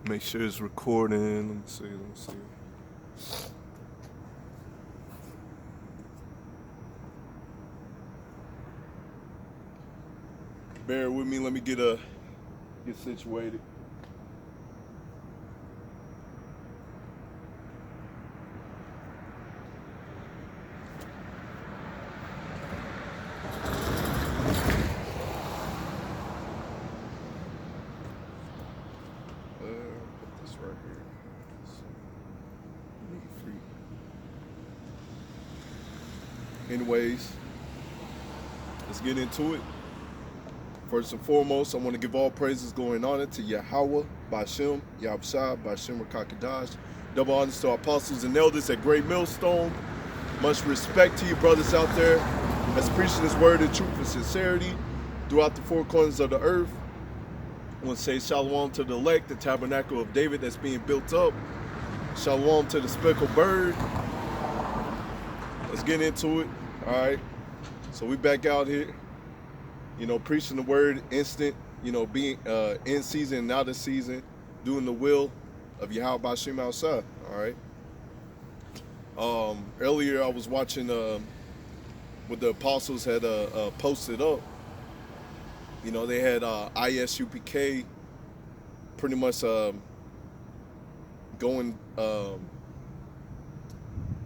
Make sure it's recording. Let me see. Bear with me. Let me get situated. Put this right here. Anyways, let's get into it. First and foremost, I want to give all praises going on it to Yahweh, Bashem, Yahshua, Bashem Rakakadash. Double honors to our apostles and elders at Great Millstone. Much respect to you brothers out there that's preaching this word in truth and sincerity throughout the four corners of the earth. I want to say shalom to the elect, the tabernacle of David that's being built up. Shalom to the speckled bird. Let's get into it. All right. So we back out here, preaching the word instant, being in season and out of season, doing the will of Yahweh Bashem outside. All right. Earlier I was watching what the apostles had posted up. They had ISUPK pretty much going,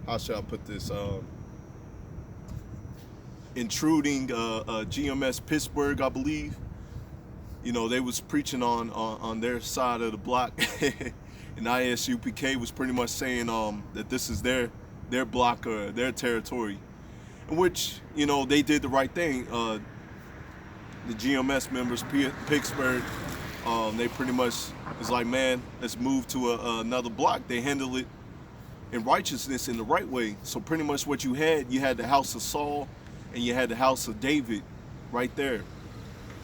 how should I put this? Intruding GMS Pittsburgh, I believe. They was preaching on their side of the block, and ISUPK was pretty much saying that this is their block or their territory, in which they did the right thing. The GMS members, Pittsburgh, they pretty much is like, man, let's move to another block. They handle it in righteousness in the right way. So pretty much what you had the house of Saul and you had the house of David right there.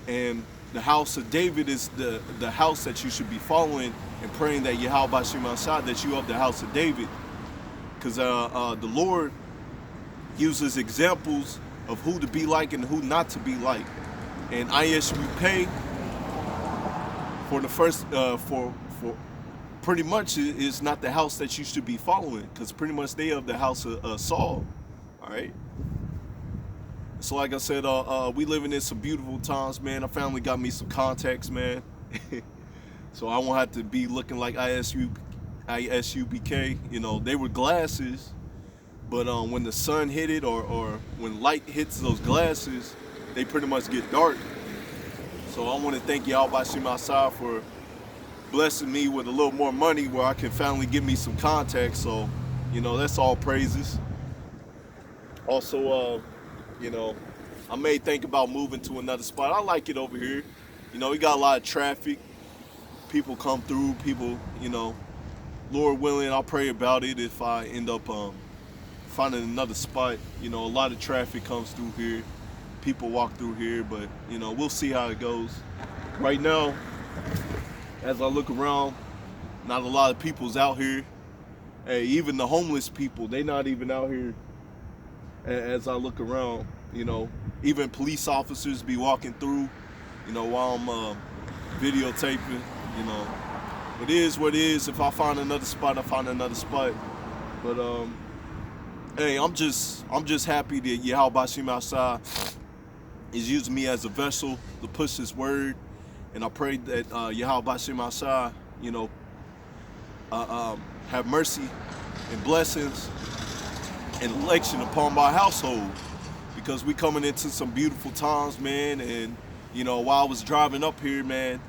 And the house of David is the house that you should be following and praying that Yahweh Bashem Ashad, that you of the house of David. Because the Lord uses examples of who to be like and who not to be like. And ISUPK for the first, for pretty much is not the house that you should be following, because pretty much they of the house of Saul. All right. So like I said, we living in some beautiful times, man. I finally got me some contacts, man. So I won't have to be looking like ISUPK. They were glasses, but when the sun hit it or when light hits those glasses, they pretty much get dark. So I want to thank y'all Bashem Asad for blessing me with a little more money where I can finally get me some contacts. So, that's all praises. Also, I may think about moving to another spot. I like it over here. We got a lot of traffic. People come through. People, Lord willing, I'll pray about it if I end up finding another spot. A lot of traffic comes through here. People walk through here, but, we'll see how it goes. Right now, as I look around, not a lot of people's out here. Hey, even the homeless people, they not even out here. As I look around, even police officers be walking through, while I'm videotaping, It is what it is. If I find another spot, I find another spot. But hey, I'm just happy that Yahweh Bashem outside is using me as a vessel to push His word, and I pray that Yahweh Bashem outside, have mercy and blessings and election upon my household, because we coming into some beautiful times, man. And while I was driving up here, man,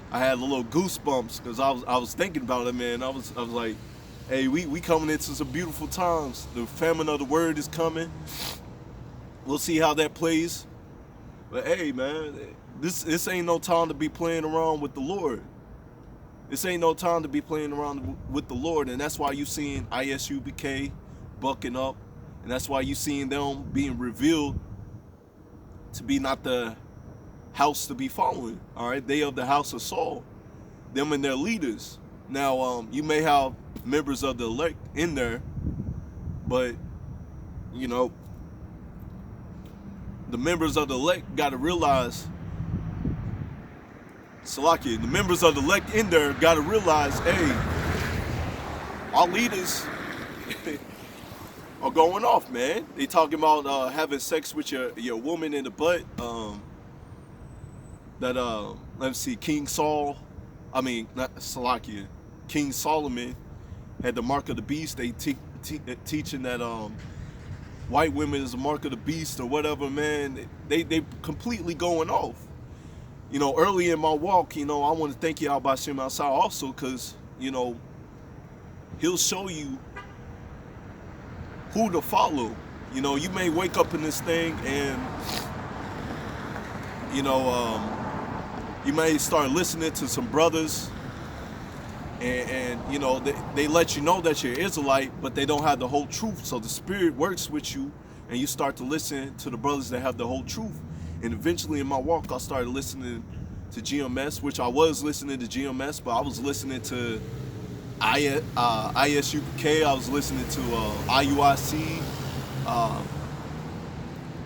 I had a little goosebumps because I was thinking about it, man. I was like, hey, we coming into some beautiful times. The famine of the word is coming. We'll see how that plays. But hey, man, this ain't no time to be playing around with the Lord. This ain't no time to be playing around with the Lord, and that's why you seeing ISUPK bucking up, and that's why you seeing them being revealed to be not the house to be following. All right, they of the house of Saul, them and their leaders. Now, you may have members of the elect in there, but the members of the elect got to realize Salaki, the members of the elect in there got to realize, hey, our leaders are going off, man. They talking about having sex with your woman in the butt. Let me see, King Saul, I mean, not Salakia, King Solomon had the mark of the beast. They teaching that white women is the mark of the beast or whatever, man. They completely going off. You know, early in my walk, you know, I want to thank y'all by Shem outside also, because, you know, he'll show you who to follow. You know, you may wake up in this thing and, you know, you may start listening to some brothers and you know, they let you know that you're Israelite, but they don't have the whole truth. So the Spirit works with you and you start to listen to the brothers that have the whole truth. And eventually in my walk, I started listening to GMS, which I was listening to GMS, but I was listening to ISUPK, I was listening to IUIC.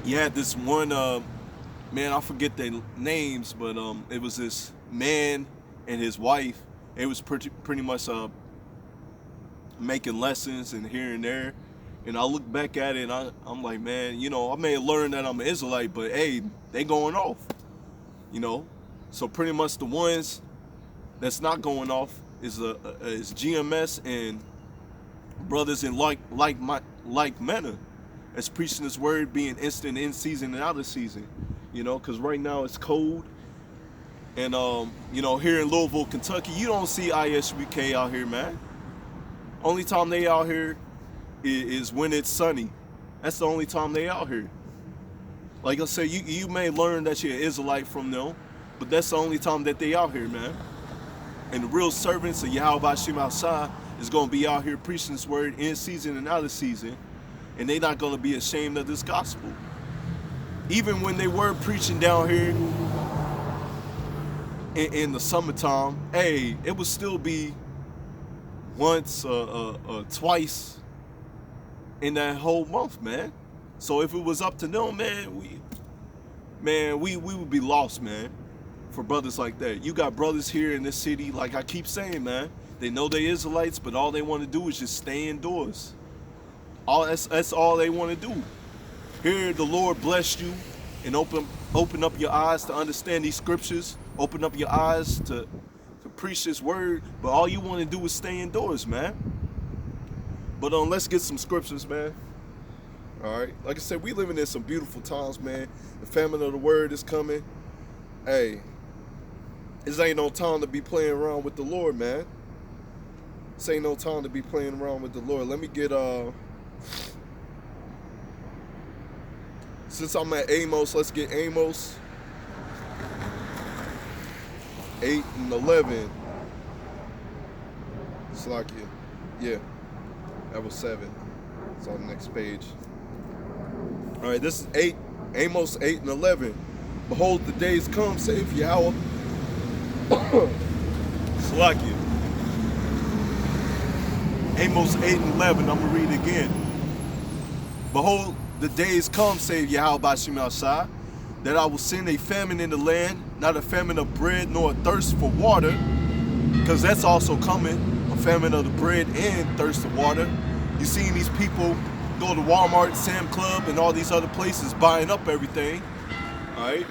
You had this one, man, I forget their names, but it was this man and his wife. It was pretty much making lessons and here and there. And I look back at it and I'm like, man, you know, I may have learned that I'm an Israelite, but hey, they going off, you know? So pretty much the ones that's not going off is GMS and brothers in like manner, as preaching this word, being instant in season and out of season, you know, because right now it's cold. And, you know, here in Louisville, Kentucky, you don't see ISUPK out here, man. Only time they out here is when it's sunny. That's the only time they out here. Like I said, you may learn that you're an Israelite from them, but that's the only time that they out here, man. And the real servants of Yahweh Shem Shai is going to be out here preaching this word in season and out of season, and they're not going to be ashamed of this gospel. Even when they were preaching down here in the summertime, hey, it would still be once, twice in that whole month, man. So if it was up to them, man, we would be lost, man, for brothers like that. You got brothers here in this city, like I keep saying, man, they know they Israelites, but all they want to do is just stay indoors. That's all they want to do. Here the Lord bless you and open up your eyes to understand these scriptures, open up your eyes to preach this word, but all you want to do is stay indoors, man. But let's get some scriptures, man. All right, like I said, we living in some beautiful times, man. The famine of the word is coming. Hey, this ain't no time to be playing around with the Lord, man. This ain't no time to be playing around with the Lord. Let me get since I'm at Amos, let's get Amos 8 and 11. Slakia. Yeah, that was 7. It's on the next page. All right, this is Amos 8 and 11. Behold, the days come, saith Yahweh. Slakia. Amos 8 and 11, I'm going to read it again. Behold, the days come, saith Yahweh by Shem Shai, that I will send a famine in the land, not a famine of bread, nor a thirst for water, because that's also coming, a famine of the bread and thirst of water. You seen these people go to Walmart, Sam Club, and all these other places buying up everything, all right?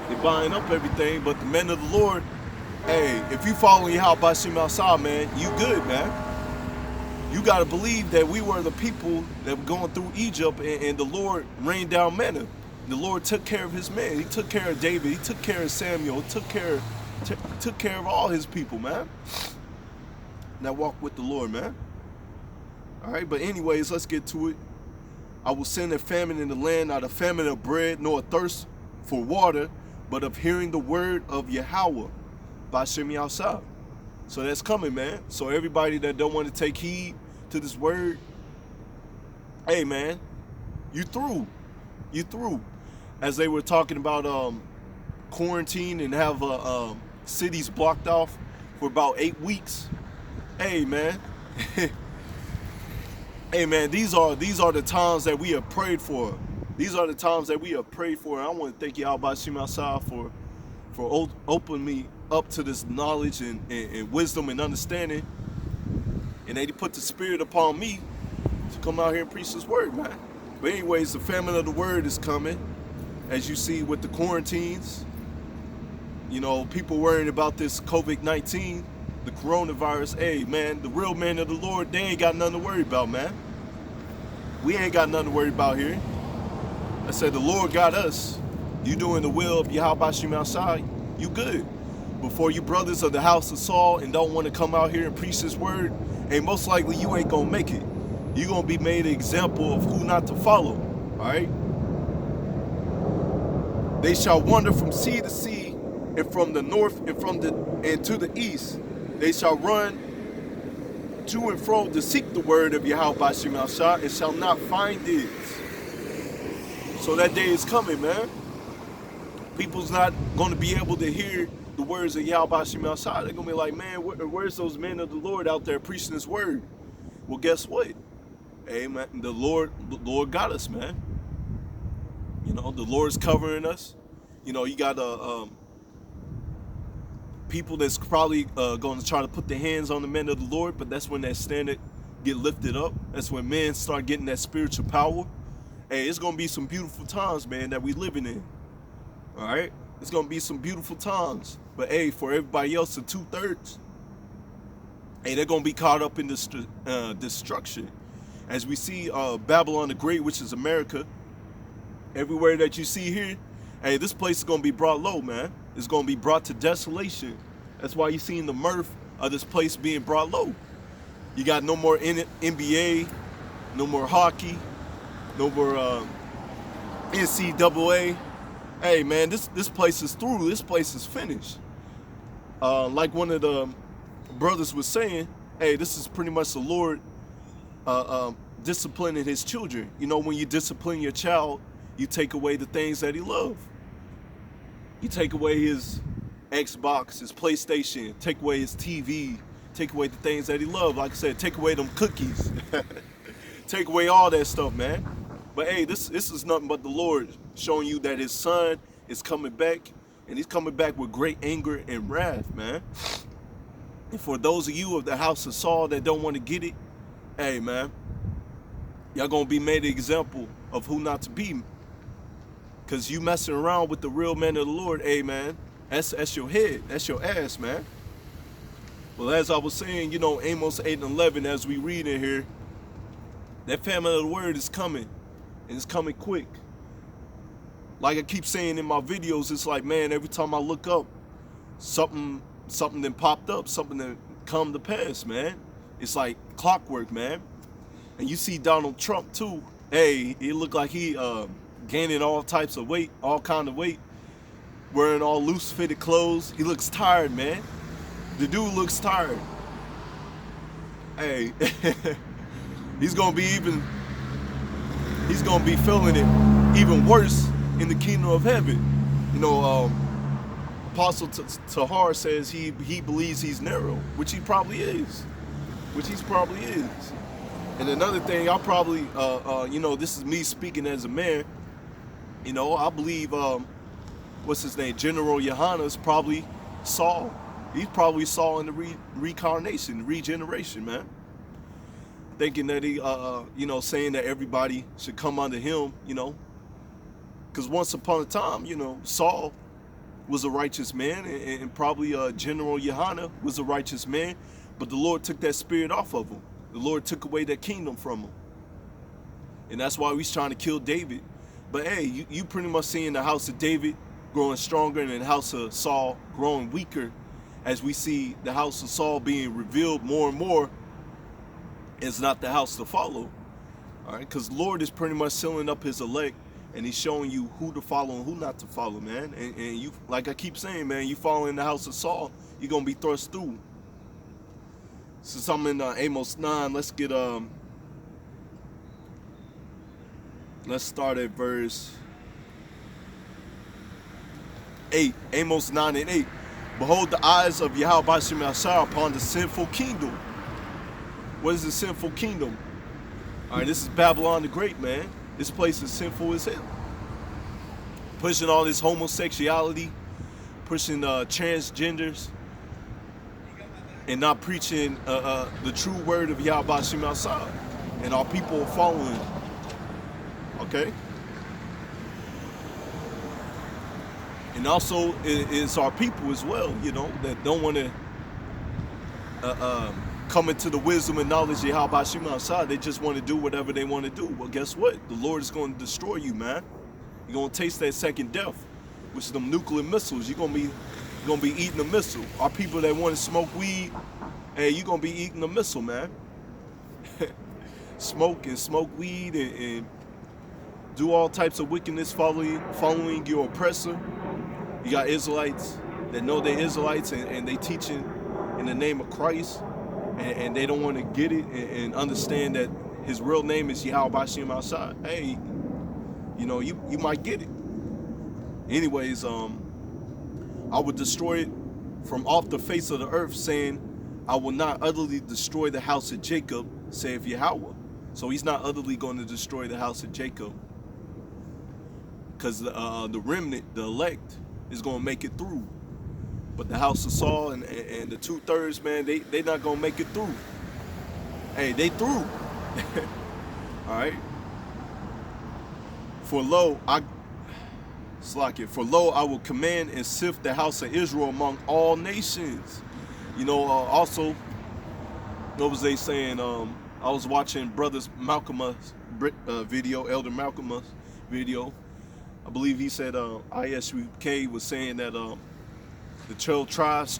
They're buying up everything, but the men of the Lord, hey, if you follow Yahweh by Shem Shai, man, you good, man. You got to believe that we were the people that were going through Egypt, and the Lord rained down manna. The Lord took care of his men. He took care of David. He took care of Samuel. He took care of all his people, man. Now walk with the Lord, man. All right, but anyways, let's get to it. I will send a famine in the land, not a famine of bread, nor a thirst for water, but of hearing the word of Yahweh by Shem Shai. So that's coming, man. So everybody that don't want to take heed to this word, hey, man, you through. You through. As they were talking about quarantine and have cities blocked off for about 8 weeks. Hey, man. Hey, man, these are the times that we have prayed for. These are the times that we have prayed for. And I want to thank y'all by Shem Shai for for opening me up to this knowledge and wisdom and understanding. And they put the spirit upon me to come out here and preach this word, man. But anyways, the famine of the word is coming. As you see with the quarantines, you know, people worrying about this COVID-19, the coronavirus. Hey, man, the real men of the Lord, they ain't got nothing to worry about, man. We ain't got nothing to worry about here. I said, the Lord got us. You doing the will of Yahweh Shem outside, you good. Before you brothers of the house of Saul and don't want to come out here and preach this word, and most likely you ain't gonna make it. You're gonna be made an example of who not to follow. All right. They shall wander from sea to sea, and from the north and to the east. They shall run to and fro to seek the word of Yahweh Shem outside, and shall not find it. So that day is coming, man. People's not gonna be able to hear the words of Yahweh Shem outside. They're gonna be like, man, where's those men of the Lord out there preaching this word? Well, guess what? Hey, man, the Lord got us, man. You know, the Lord's covering us. You know, you got people that's probably going to try to put their hands on the men of the Lord, but that's when that standard get lifted up. That's when men start getting that spiritual power. Hey, it's going to be some beautiful times, man, that we living in. All right? It's going to be some beautiful times. But, hey, for everybody else, the 2/3, hey, they're going to be caught up in this destruction. As we see Babylon the Great, which is America, everywhere that you see here, hey, this place is going to be brought low, man. It's going to be brought to desolation. That's why you're seeing the mirth of this place being brought low. You got no more NBA, no more hockey, no more NCAA. Hey, man, this place is through. This place is finished. Like one of the brothers was saying, hey, this is pretty much the Lord disciplining his children. You know, when you discipline your child, you take away the things that he loves. You take away his Xbox, his PlayStation, take away his TV, take away the things that he loves. Like I said, take away them cookies. Take away all that stuff, man. But hey, this is nothing but the Lord showing you that his son is coming back, and he's coming back with great anger and wrath, man. And for those of you of the house of Saul that don't want to get it, hey, man, y'all gonna be made an example of who not to be. Because you messing around with the real men of the Lord, hey, man, that's your head, that's your ass, man. Well, as I was saying, you know, Amos 8:11, as we read in here, that famine of the word is coming, and it's coming quick. Like I keep saying in my videos, it's like, man, every time I look up, something that popped up, something that come to pass, man. It's like clockwork, man. And you see Donald Trump too. Hey, it looked like he gaining all types of weight, all kind of weight, wearing all loose fitted clothes. He looks tired, man. The dude looks tired. Hey, he's gonna be feeling it even worse in the kingdom of heaven. You know, Apostle Tahar says he believes he's narrow, which he probably is. And another thing, I'll probably, you know, this is me speaking as a man. You know, I believe, what's his name, General Yohana is probably Saul. He's probably Saul in the reincarnation, regeneration, man. Thinking that he, you know, saying that everybody should come under him, you know. Because once upon a time, you know, Saul was a righteous man, and probably General Yohana was a righteous man, but the Lord took that spirit off of him. The Lord took away that kingdom from him. And that's why he's trying to kill David. But hey, you pretty much seeing the house of David growing stronger and the house of Saul growing weaker, as we see the house of Saul being revealed more and more is not the house to follow. All right, because Lord is pretty much sealing up his elect, and he's showing you who to follow and who not to follow, man. And you, like I keep saying, man, you follow in the house of Saul, you're gonna be thrust through. Since I'm in Amos 9, let's get let's start at verse 8. Amos 9:8. Behold, the eyes of Yahweh Shem Yashar upon the sinful kingdom. What is the sinful kingdom? All right, this is Babylon the Great, man. This place is sinful as hell. Pushing all this homosexuality, pushing transgenders, and not preaching the true word of Yahweh Shem outside, and our people are following. Okay, and also it's our people as well, you know, that don't want to come into the wisdom and knowledge of Yahweh Shem outside. They just want to do whatever they want to do. Well, guess what? The Lord is going to destroy you, man. You're gonna taste that second death, which is them nuclear missiles. You're gonna be eating a missile. Our people that want to smoke weed, hey, you're gonna be eating a missile, man. Smoke weed and do all types of wickedness, following your oppressor. You got Israelites that know they're Israelites and they teaching in the name of Christ, and they don't want to get it and understand that his real name is Yahweh Shem outside. Hey, you know, you might get it. Anyways, I would destroy it from off the face of the earth, saying, I will not utterly destroy the house of Jacob, saith Yahweh. So he's not utterly going to destroy the house of Jacob, because the remnant, the elect, is going to make it through. But the house of Saul and the 2/3, man, they not going to make it through. Hey, they through. All right. For lo, I will command and sift the house of Israel among all nations. You know, also, what was they saying? I was watching Brothers Malcolm's video, Elder Malcolm's video. I believe he said ISUK was saying that the 12 tribes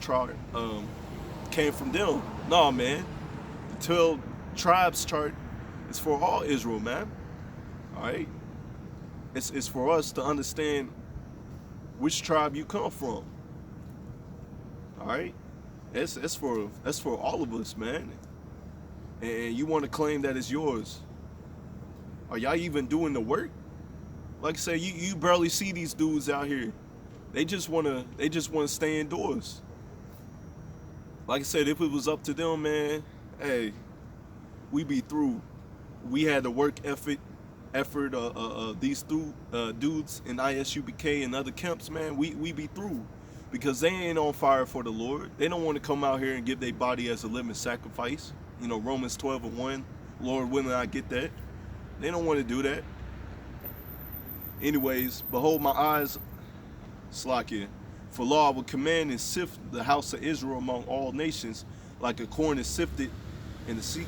came from them. Nah, man. The 12 tribes chart is for all Israel, man. All right. It's for us to understand which tribe you come from. All right, it's for all of us, man. And you want to claim that it's yours? Are y'all even doing the work? Like I said, you barely see these dudes out here. They just wanna stay indoors. Like I said, if it was up to them, man, hey, we be through. We had the work effort these dudes in ISUBK and other camps, man, we be through, because they ain't on fire for the Lord. They don't want to come out here and give their body as a living sacrifice. You know, Romans 12:1, Lord willing, I get that. They don't want to do that. Anyways, behold my eyes, Slakia, for lo, I will command and sift the house of Israel among all nations, like a corn is sifted in the sea.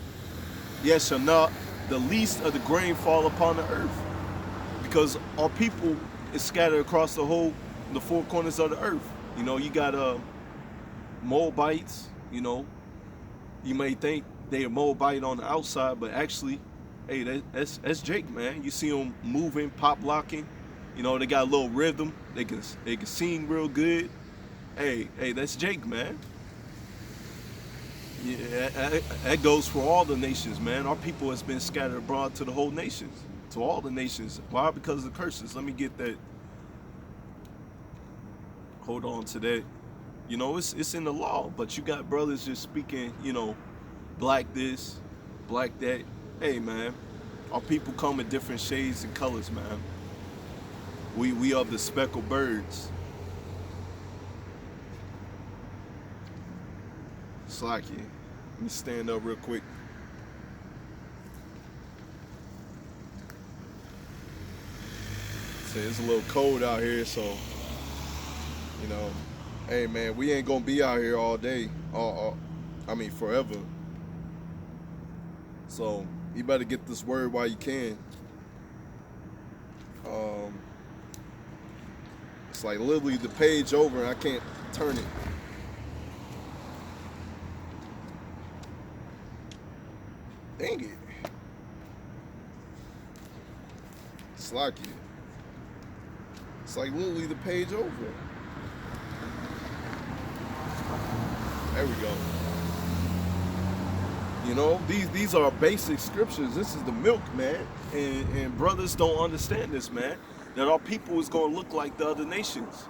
Yes, shall not the least of the grain fall upon the earth, because our people is scattered across the four corners of the earth. You know, you got Moabites. You know, you may think they are Moabite on the outside, but actually, hey, that's Jake, man. You see them moving, pop locking. You know, they got a little rhythm. They can sing real good. Hey, that's Jake, man. Yeah, that goes for all the nations, man. Our people has been scattered abroad to the whole nations, to all the nations. Why? Because of the curses. Let me get that. Hold on to that. You know, it's in the law, but you got brothers just speaking, you know, black this, black that. Hey, man, our people come in different shades and colors, man. We are the speckled birds. Slacky. Let me stand up real quick. So it's a little cold out here, so, you know, hey man, we ain't gonna be out here all day, forever. So you better get this word while you can. It's like literally the page over and I can't turn it. Dang it. Slacky. It's like literally the page over. There we go. You know, these are basic scriptures. This is the milk, man. And brothers don't understand this, man. That our people is going to look like the other nations.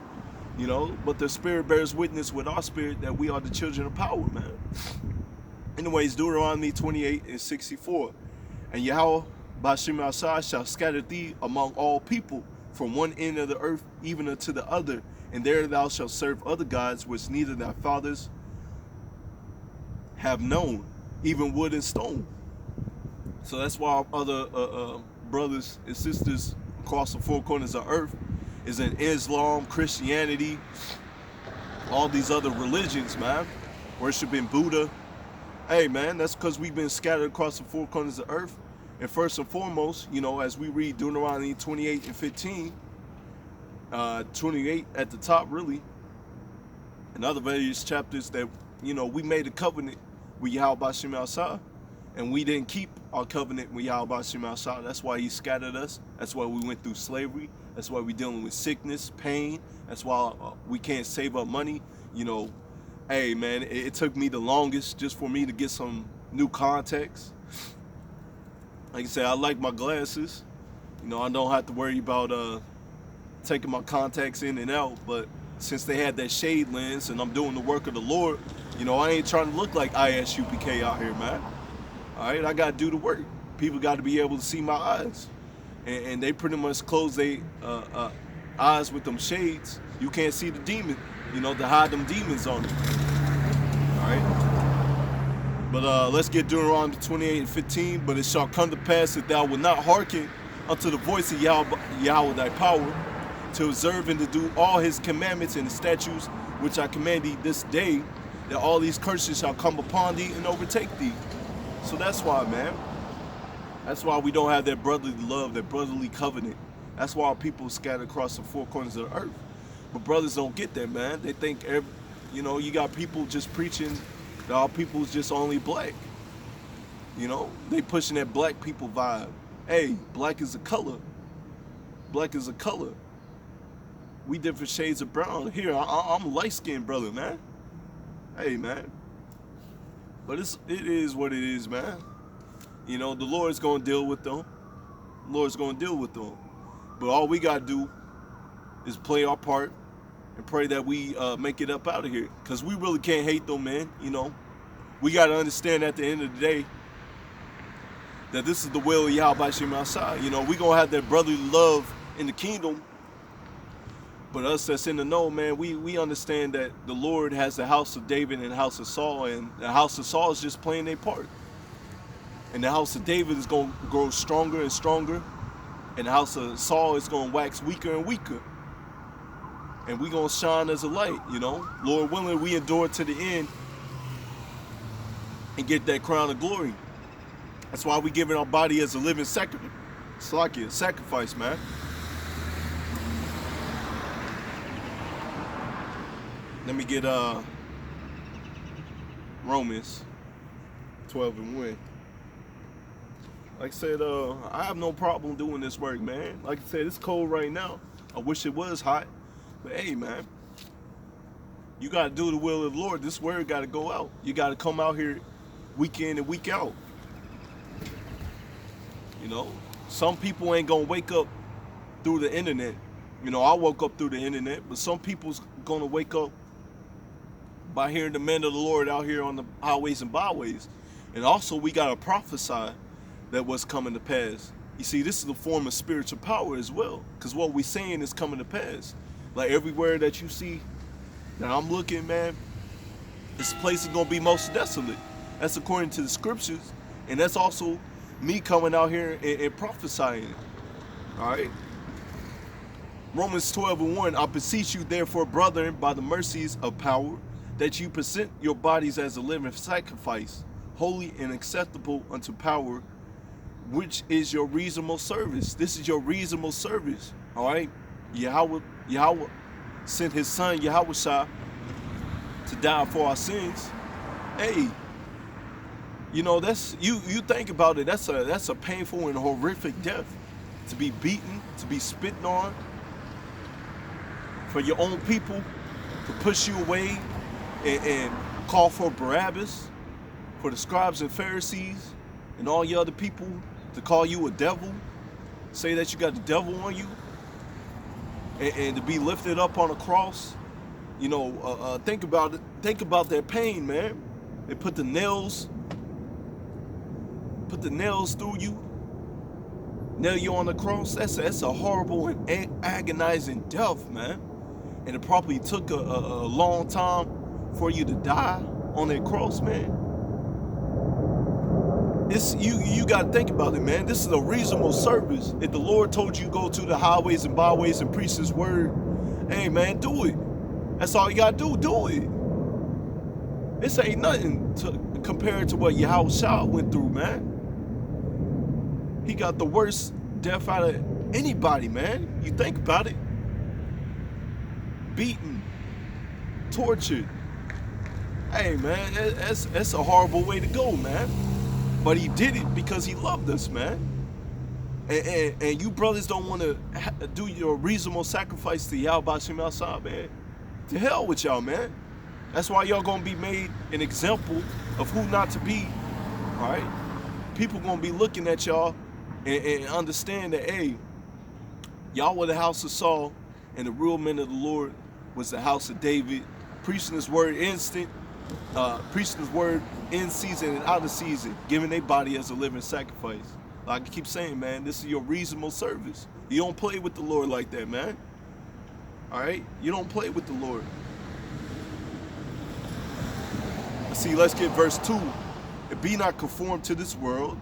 You know, but the spirit bears witness with our spirit that we are the children of power, man. Anyways, Deuteronomy 28:64. And Yahweh Bashim Asai shall scatter thee among all people from one end of the earth even unto the other, and there thou shalt serve other gods which neither thy fathers have known, even wood and stone. So that's why other brothers and sisters across the four corners of earth is in Islam, Christianity, all these other religions, man, worshiping Buddha. Hey, man, that's because we've been scattered across the four corners of earth. And first and foremost, you know, as we read Deuteronomy 28 and 15, 28 at the top, really, and other various chapters, that, you know, we made a covenant with Yahweh Shem Shah, and we didn't keep our covenant with Yahweh Shem Shah. That's why he scattered us. That's why we went through slavery. That's why we're dealing with sickness, pain. That's why we can't save up money. You know, hey, man, it took me the longest just for me to get some new contacts. Like I said, I like my glasses. You know, I don't have to worry about taking my contacts in and out. But since they had that shade lens and I'm doing the work of the Lord, you know, I ain't trying to look like ISUPK out here, man. All right, I got to do the work. People got to be able to see my eyes. And they pretty much close their eyes with them shades. You can't see the demon, you know, to hide them demons on them. All right. But let's get Deuteronomy 28 and 15. But it shall come to pass that thou wilt not hearken unto the voice of Yahweh thy power, to observe and to do all his commandments and the statutes which I command thee this day, that all these curses shall come upon thee and overtake thee. So that's why, man. That's why we don't have that brotherly love, that brotherly covenant. That's why people scatter across the four corners of the earth. But brothers don't get that, man. They think, you know, you got people just preaching that all people's just only black. You know, they pushing that black people vibe. Hey, black is a color. Black is a color. We different shades of brown. Here, I'm a light-skinned brother, man. Hey, man. But it is what it is, man. You know, the Lord's going to deal with them. The Lord's going to deal with them. But all we got to do is play our part and pray that we make it up out of here. Because we really can't hate them, man. You know, we got to understand at the end of the day that this is the will of Yahweh Shem Shah. You know, we going to have that brotherly love in the kingdom. But us that's in the know, man, we understand that the Lord has the house of David and the house of Saul. And the house of Saul is just playing their part. And the house of David is going to grow stronger and stronger. And the house of Saul is going to wax weaker and weaker. And we're going to shine as a light, you know. Lord willing, we endure to the end and get that crown of glory. That's why we giving our body as a living sacrifice. It's like a sacrifice, man. Let me get Romans 12 and 1. Like I said, I have no problem doing this work, man. Like I said, it's cold right now. I wish it was hot. But hey, man, you got to do the will of the Lord. This word got to go out. You got to come out here week in and week out. You know, some people ain't going to wake up through the internet. You know, I woke up through the internet, but some people's going to wake up by hearing the men of the Lord out here on the highways and byways. And also, we got to prophesy that what's coming to pass. You see, this is a form of spiritual power as well, because what we're saying is coming to pass. Like everywhere that you see that I'm looking, man, this place is going to be most desolate. That's according to the scriptures, and that's also me coming out here and prophesying. All right? Romans 12 and 1, I beseech you therefore, brethren, by the mercies of power, that you present your bodies as a living sacrifice, holy and acceptable unto power, which is your reasonable service. This is your reasonable service. All right? Yahweh sent his son, Yahweh Shah, to die for our sins. Hey, you know, that's you think about it, that's a painful and horrific death. To be beaten, to be spitting on, for your own people to push you away and call for Barabbas, for the scribes and Pharisees and all your other people to call you a devil, say that you got the devil on you, and to be lifted up on a cross. You know, think about it. Think about that pain, man. They put the nails through you, nail you on the cross. That's a horrible and agonizing death, man. and it probably took a long time for you to die on that cross, man. It's you got to think about it, man. This is a reasonable service. If the Lord told you go to the highways and byways and preach His word, hey, man, do it. That's all you got to do. Do it. This ain't nothing compared to what Yahushua went through, man. He got the worst death out of anybody, man. You think about it. Beaten, tortured. Hey, man, that's a horrible way to go, man. But He did it because He loved us, man. And you brothers don't want to do your reasonable sacrifice to Yahweh Shem outside, man. To hell with y'all, man. That's why y'all gonna be made an example of who not to be. All right? People gonna be looking at y'all and understand that, hey, y'all were the house of Saul, and the real men of the Lord was the house of David, preaching His word preaching His word in season and out of season, giving their body as a living sacrifice. Like I keep saying, man, this is your reasonable service. You don't play with the Lord like that, man. All right? You don't play with the Lord. See, let's get verse 2. Be not conformed to this world,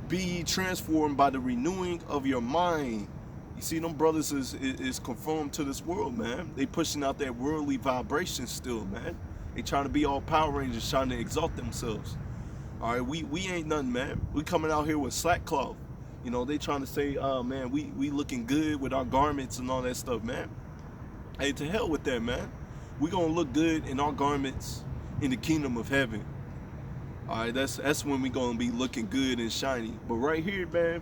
be ye transformed by the renewing of your mind. You see, them brothers is conformed to this world, man. They pushing out that worldly vibration still, man. They trying to be all Power Rangers, trying to exalt themselves. All right, we ain't nothing, man. We coming out here with sackcloth. You know, they trying to say, man, we looking good with our garments and all that stuff, man. Hey, to hell with that, man. We gonna look good in our garments in the kingdom of heaven. All right, that's when we gonna be looking good and shiny. But right here, man,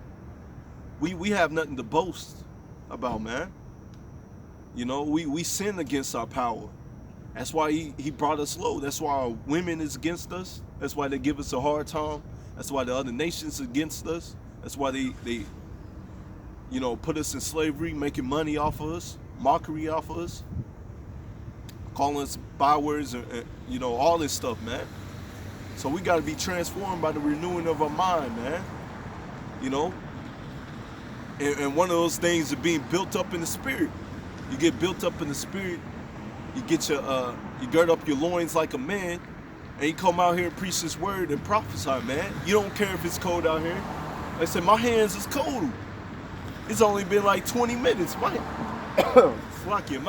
we have nothing to boast about, man. You know, we sin against our power. That's why he brought us low. That's why our women is against us. That's why they give us a hard time. That's why the other nations against us. That's why they you know, put us in slavery, making money off of us, mockery off of us, calling us bywords, and you know, all this stuff, man. So we got to be transformed by the renewing of our mind, man. You know, and one of those things is being built up in the spirit. You get built up in the spirit. You get you gird up your loins like a man, and you come out here and preach this word and prophesy, man. You don't care if it's cold out here. Like I said, my hands is cold. It's only been like 20 minutes. My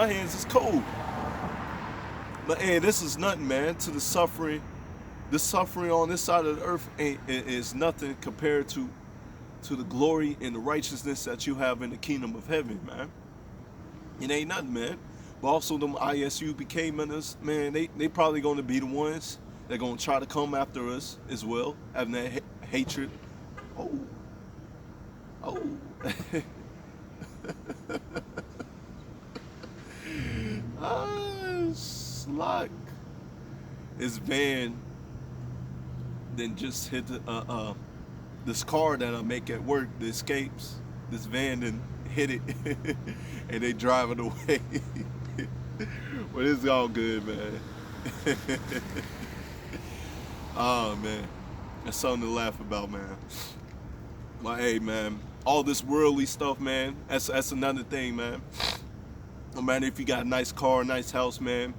hands is cold. But hey, this is nothing, man, to the suffering. The suffering on this side of the earth is nothing compared to the glory and the righteousness that you have in the kingdom of heaven, man. It ain't nothing, man. But also them ISUPK members, man, they probably going to be the ones that going to try to come after us as well, having that hatred. Oh. Slack. This van then just hit this car that I make at work, the Escapes. This van then hit it and they driving away. But it's all good, man. Oh, man. That's something to laugh about, man. But hey, man, all this worldly stuff, man, that's another thing, man. No matter if you got a nice car, nice house, man,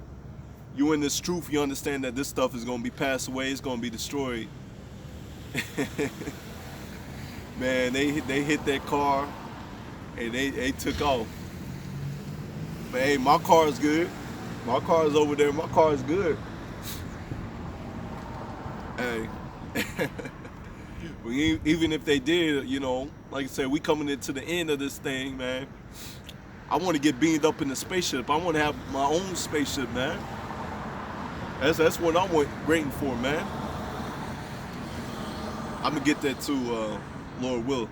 you in this truth, you understand that this stuff is going to be passed away, it's going to be destroyed. Man, they hit that car and they took off. But hey, my car is good. My car is over there. My car is good. Hey. Even if they did, you know, like I said, we coming into the end of this thing, man. I want to get beamed up in the spaceship. I want to have my own spaceship, man. That's what I'm waiting for, man. I'm gonna get that too, Lord will.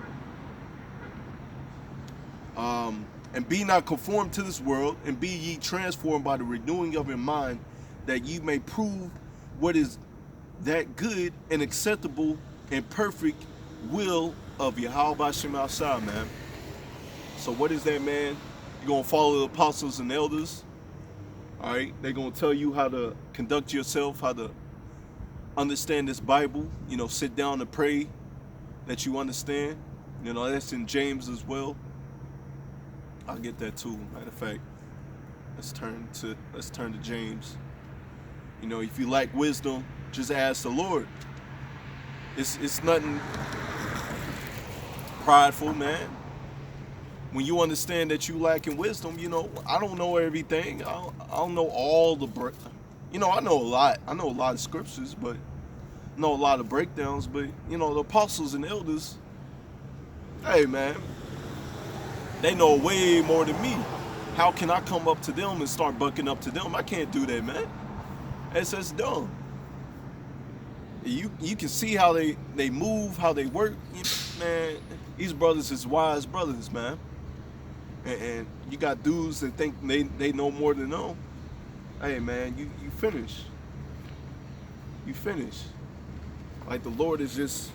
And be not conformed to this world, and be ye transformed by the renewing of your mind, that ye may prove what is that good and acceptable and perfect will of Yahweh Shema Shah, man. So what is that, man? You're gonna follow the apostles and elders. All right, they're gonna tell you how to conduct yourself, how to understand this Bible. You know, sit down and pray that you understand. You know, that's in James as well. I'll get that too, matter of fact. Let's turn to James. You know, if you lack wisdom, just ask the Lord. It's nothing prideful, man. When you understand that you lack in wisdom, you know, I don't know everything. I don't know all the you know, I know a lot. I know a lot of scriptures, but I know a lot of breakdowns. But you know, the apostles and elders, hey man, they know way more than me. How can I come up to them and start bucking up to them? I can't do that, man. That's dumb. You can see how they move, how they work. You know, man, these brothers is wise brothers, man. And you got dudes that think they know more than them. Hey, man, you finish. You finish. Like the Lord is just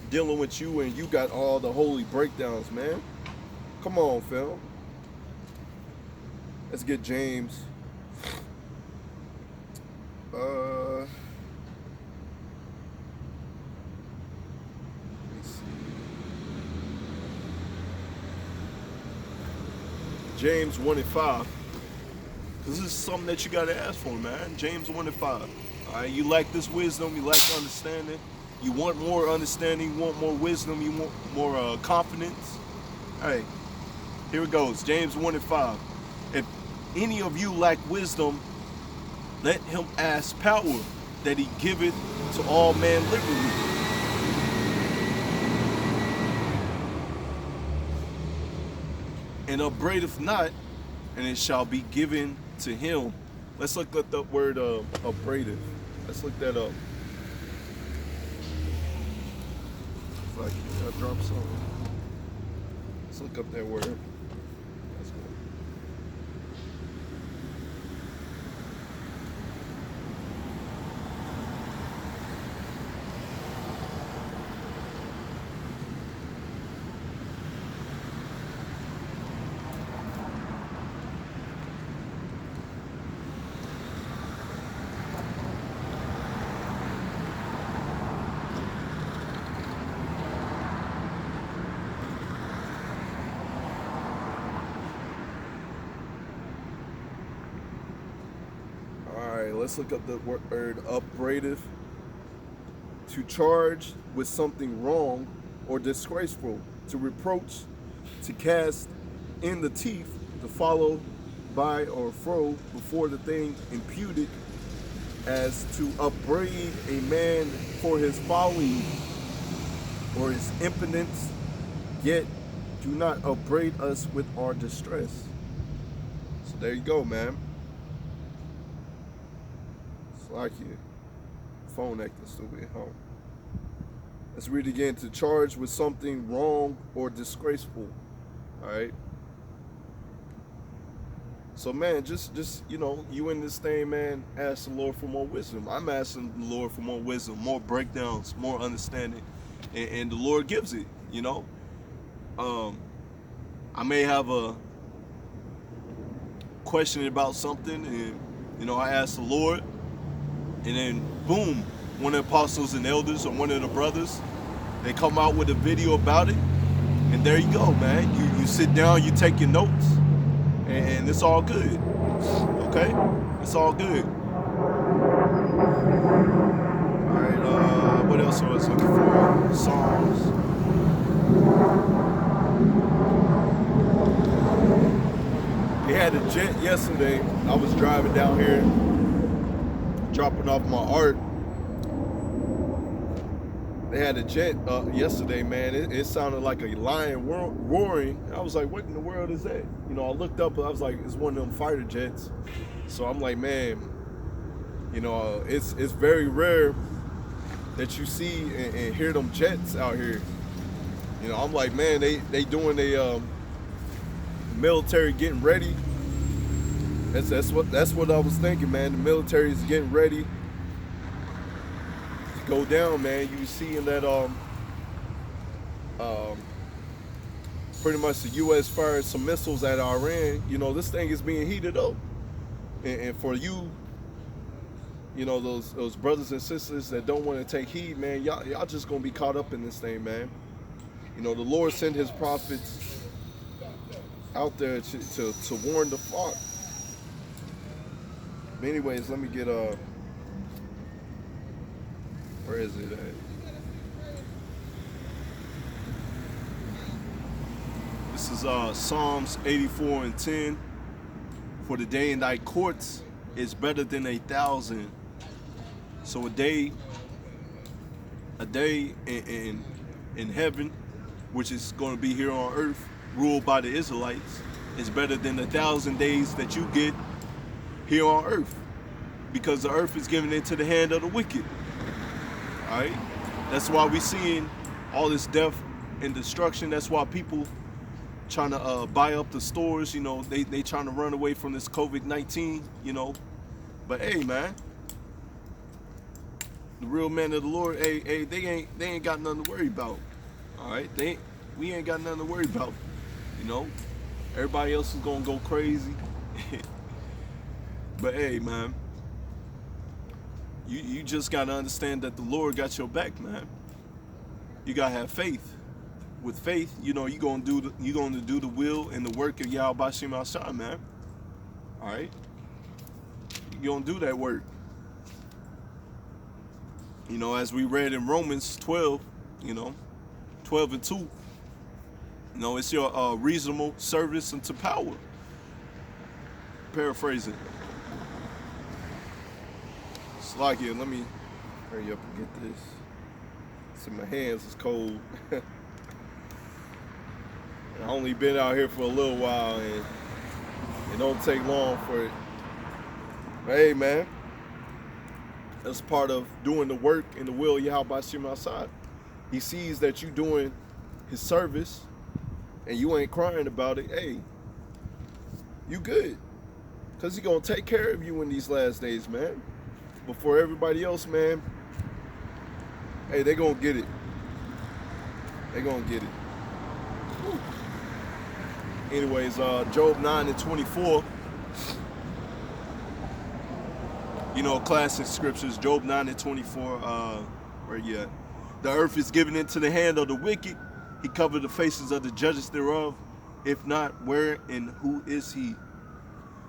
dealing with you, and you got all the holy breakdowns, man. Come on, Phil. Let's get James. Let me see. James 1:5. This is something that you gotta ask for, man. James 1:5. Alright, you lack this wisdom, you lack understanding. You want more understanding, you want more wisdom, you want more confidence. Alright, here it goes. James 1:5. If any of you lack wisdom, let him ask power, that he giveth to all men liberally. And upbraideth not, and it shall be given to him. Let's look at the word upbraideth. Let's look that up. If I drop something. Let's look up that word. That's good. Let's look up the word upbraideth. To charge with something wrong or disgraceful, to reproach, to cast in the teeth, to follow by or fro before the thing imputed, as to upbraid a man for his folly or his impotence, yet do not upbraid us with our distress. So there you go, man. Like your phone acting stupid at home. Let's read again. To charge with something wrong or disgraceful. All right. So man, just you know, you in this thing, man, ask the Lord for more wisdom. I'm asking the Lord for more wisdom, more breakdowns, more understanding, and the Lord gives it. You know, I may have a question about something, and you know, I ask the Lord. And then, boom, one of the apostles and elders or one of the brothers, they come out with a video about it. And there you go, man. You sit down, you take your notes, and it's all good. Okay? It's all good. All right, what else I was looking for? Psalms. They had a jet yesterday. I was driving down here, dropping off my art. They had a jet yesterday, man. It sounded like a lion roaring. I was like, what in the world is that? You know, I looked up, I was like, it's one of them fighter jets. So I'm like, man, you know, it's very rare that you see and hear them jets out here. You know, I'm like, man, they doing a military getting ready. That's what I was thinking, man. The military is getting ready to go down, man. You seeing that pretty much the U.S. fired some missiles at Iran. You know, this thing is being heated up, and for you know, those brothers and sisters that don't want to take heed, man, y'all just gonna be caught up in this thing, man. You know, the Lord sent His prophets out there to warn the flock. But anyways, let me get where is it at? This is Psalms 84:10. For the day in thy courts is better than 1,000. So a day in heaven, which is going to be here on earth, ruled by the Israelites, is better than 1,000 days that you get here on earth, because the earth is given into the hand of the wicked. All right, that's why we seeing all this death and destruction. That's why people trying to buy up the stores. You know, they trying to run away from this COVID-19. You know, but hey, man, the real men of the Lord, hey, they ain't got nothing to worry about. All right, we ain't got nothing to worry about. You know, everybody else is gonna go crazy. But hey, man, you just gotta understand that the Lord got your back, man. You gotta have faith. With faith, you know, you're gonna do the will and the work of Yahweh Bashim Al-Shah, man. All right, you're gonna do that work. You know, as we read in Romans 12, you know, 12:2. You know, it's your reasonable service unto power. Paraphrasing. Slakia, let me hurry up and get this. See, my hands is cold. I only been out here for a little while, and it don't take long for it. But hey, man, that's part of doing the work in the will of Yahweh Bashim outside. He sees that you doing his service, and you ain't crying about it. Hey, you good, because he gonna take care of you in these last days, man. Before everybody else, man, hey, they gonna get it. They gonna get it. Whew. Anyways, Job 9:24, you know, classic scriptures, Job 9:24, where you at? The earth is given into the hand of the wicked. He covered the faces of the judges thereof. If not, where and who is he?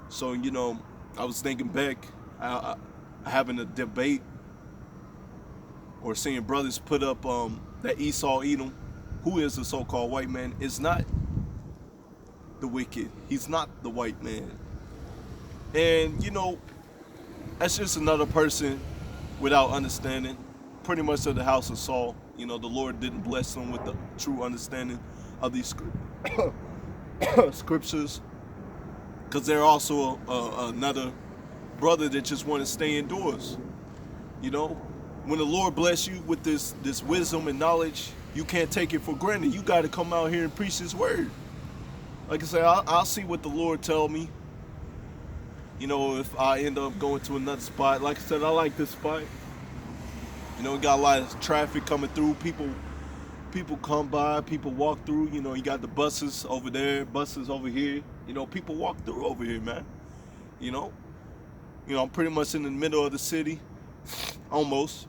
So, you know, I was thinking back, having a debate or seeing brothers put up that Esau Edom, who is the so-called white man, is not the wicked. He's not the white man. And, you know, that's just another person without understanding, pretty much of the house of Saul. You know, the Lord didn't bless them with the true understanding of these scriptures, because they're also another brother that just want to stay indoors. You know, when the Lord bless you with this wisdom and knowledge, you can't take it for granted. You got to come out here and preach his word. Like I said, I'll see what the Lord tell me. You know, if I end up going to another spot. Like I said, I like this spot. You know, we got a lot of traffic coming through. People come by, people walk through. You know, you got the buses over there, buses over here. You know, people walk through over here, man. You know, I'm pretty much in the middle of the city, almost.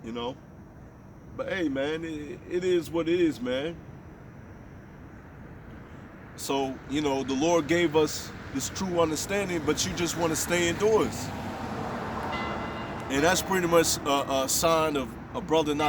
You know, but hey, man, it is what it is, man. So, you know, the Lord gave us this true understanding, but you just want to stay indoors. And that's pretty much a sign of a brother not